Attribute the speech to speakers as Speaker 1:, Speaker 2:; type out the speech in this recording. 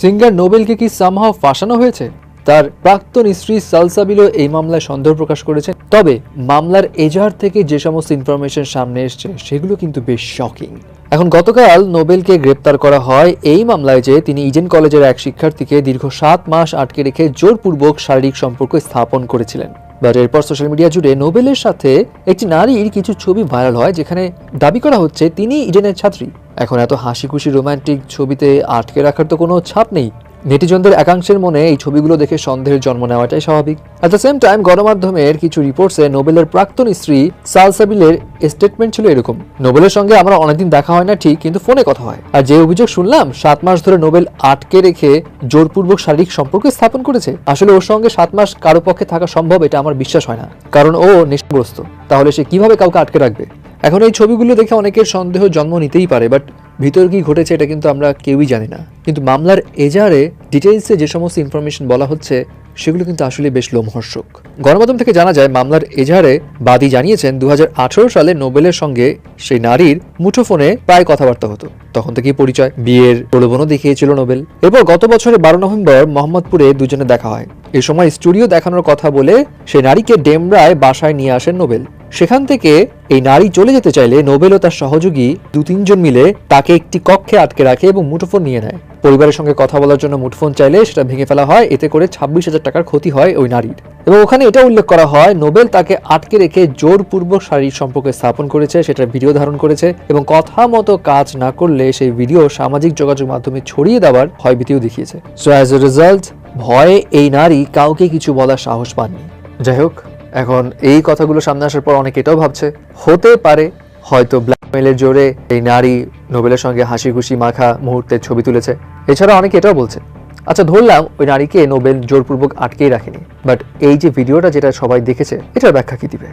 Speaker 1: Singer নোবেলকে কি somehow ফাঁসানো হয়েছে? তার প্রাক্তন স্ত্রী সালসাবিলও এই মামলায় সন্দেহ প্রকাশ করেছেন। তবে মামলার এজাহার থেকে যে সমস্ত ইনফরমেশন সামনে এসছে সেগুলো কিন্তু বেশ শকিং। এখন গতকাল নোবেলকে গ্রেপ্তার করা হয় এই মামলায় যে তিনি ইডেন কলেজের এক শিক্ষার্থীকে দীর্ঘ 7 মাস আটকে রেখে জোরপূর্বক শারীরিক সম্পর্ক স্থাপন করেছিলেন। বাট এরপর সোশ্যাল মিডিয়া জুড়ে নোবেলের সাথে একটি নারীর কিছু ছবি ভাইরাল হয়, যেখানে দাবি করা হচ্ছে তিনি ইডেনের ছাত্রী। এখন এত হাসি খুশি রোমান্টিক ছবিতে আটকে রাখার তো কোনো ছাপ নেই। নেটিজনদের একাংশের মনে এই ছবিগুলো দেখে সন্দেহের জন্ম নেওয়াটাই স্বাভাবিক। অ্যাট দ্য সেম টাইম গণমাধ্যমের কিছু রিপোর্টসে নোবেলের প্রাক্তন স্ত্রী সালসাবিলের স্টেটমেন্ট ছিল এরকম: নোবেলের সঙ্গে আমার অনেকদিন দেখা হয় না ঠিক, কিন্তু ফোনে কথা হয়। আর যে অভিযোগ শুনলাম 7 মাস ধরে নোবেল আটকে রেখে জোরপূর্বক শারীরিক সম্পর্ক স্থাপন করেছে, আসলে ওর সঙ্গে 7 মাস কারো পক্ষে থাকা সম্ভব এটা আমার বিশ্বাস হয় না, কারণ ও নেশাগ্রস্ত। তাহলে সে কিভাবে কাউকে আটকে রাখবে? এখন এই ছবিগুলো দেখে অনেকের সন্দেহ জন্ম নিতেই পারে, বাট ভিতর কি ঘটেছে এটা কিন্তু আমরা কেউই জানি না। কিন্তু মামলার এজাহারে ডিটেইলসে যে সমস্ত ইনফরমেশন বলা হচ্ছে সেগুলো কিন্তু আসলে বেশ লোমহর্ষক। গণমাধ্যম থেকে জানা যায় মামলার এজাহারে বাদী জানিয়েছেন 2018 সালে নোবেলের সঙ্গে সেই নারীর মুঠোফোনে প্রায় কথাবার্তা হতো, তখন থেকেই পরিচয়, বিয়ের প্রলোভনও দেখিয়েছিল নোবেল। এরপর গত বছরের 12 নভেম্বর মোহাম্মদপুরে দুজনে দেখা হয়। এ সময় স্টুডিও দেখানোর কথা বলে সেই নারীকে ডেমরায় বাসায় নিয়ে আসেন নোবেল। সেখান থেকে এই নারী চলে যেতে চাইলে নোবেল ও তার সহযোগী 2-3 জন মিলে তাকে একটি কক্ষে আটকে রাখে এবং মুঠোফোন নিয়ে নেয়। পরিবারের সঙ্গে কথা বলার জন্য মুঠোফোন চাইলে সেটা ভেঙে ফেলা হয়, এতে করে 26,000 টাকার ক্ষতি হয় ওই নারীর। এবং ওখানে এটা উল্লেখ করা হয় নোবেল তাকে আটকে রেখে জোরপূর্বক শারীরিক সম্পর্ক স্থাপন করেছে, সেটার ভিডিও ধারণ করেছে এবং কথা মতো কাজ না করলে সেই ভিডিও সামাজিক যোগাযোগ মাধ্যমে ছড়িয়ে দেওয়ার ভয়ভীতিও দেখিয়েছে। সো অ্যাজ এ রেজাল্ট ভয়ে এই নারী কাউকে কিছু বলার সাহস পাননি। যাই হোক, এখন এই কথাগুলো সামনে আসার পর অনেকে এটাও ভাবছে হতে পারে হয়তো ব্ল্যাকমেইলের জোরে এই নারী নোবেলের সঙ্গে হাসি খুশি মাখা মুহূর্তের ছবি তুলেছে। এছাড়া অনেকে এটাও বলছে, আচ্ছা ধরলাম ওই নারীকে নোবেল জোরপূর্বক আটকেই রাখেনি, বাট এই যে ভিডিওটা যেটা সবাই দেখেছে এটার ব্যাখ্যা কি দিবে?